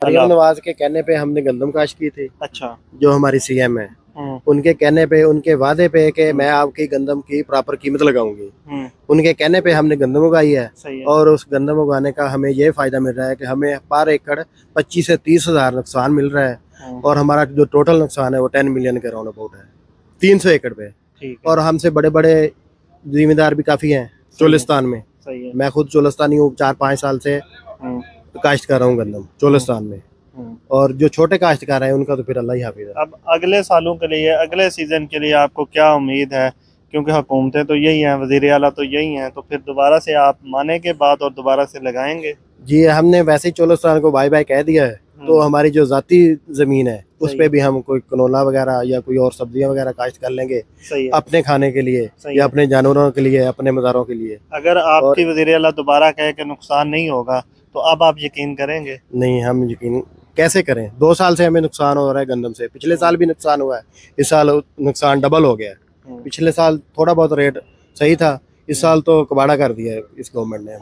मरियम नवाज के कहने पे हमने गंदम काश्त की थी। अच्छा। जो हमारी सीएम है, उनके कहने पे, उनके वादे पे कि मैं आपकी गंदम की प्रॉपर कीमत लगाऊंगी, उनके कहने पे हमने गंदम उगाई है। और उस गंदम उगाने का हमें ये फायदा मिल रहा है कि हमें पर एकड़ 25 से 30 हजार नुकसान मिल रहा है। और हमारा जो टोटल नुकसान है वो 10 मिलियन के राउंड अबाउट है, 300 एकड़ पे। और हमसे बड़े बड़े जिम्मेदार भी काफी हैं चोलिस्तान में। मैं खुद चोलिस्तानी हूँ, 4-5 साल से काश्त कर रहा हूँ गंदम चोलिस्तान में। और जो छोटे काश्तकार हैं उनका तो फिर अल्लाह ही हाफिज है। अब अगले सालों के लिए, अगले सीजन के लिए आपको क्या उम्मीद है? क्योंकि हुकूमतें तो यही हैं, वज़ीर आला तो यही हैं, तो फिर दोबारा से आप माने के बाद और दोबारा से लगाएंगे? जी, हमने वैसे ही चोलिस्तान को बाय बाय कह दिया है। तो हमारी जो जाती जमीन है उस पे भी हम कोई कनोला वगैरह या कोई और सब्जियां वगैरह काश्त कर लेंगे अपने खाने के लिए या अपने जानवरों के लिए, अपने मज़ारों के लिए। अगर आपकी वज़ीर आला दोबारा कहे कि नुकसान नहीं होगा तो अब आप यकीन करेंगे? नहीं, हम यकीन कैसे करें? 2 साल से हमें नुकसान हो रहा है गंदम से। पिछले साल भी नुकसान हुआ है, इस साल नुकसान डबल हो गया है। पिछले साल थोड़ा बहुत रेट सही था, इस साल तो कबाड़ा कर दिया है इस गवर्नमेंट ने।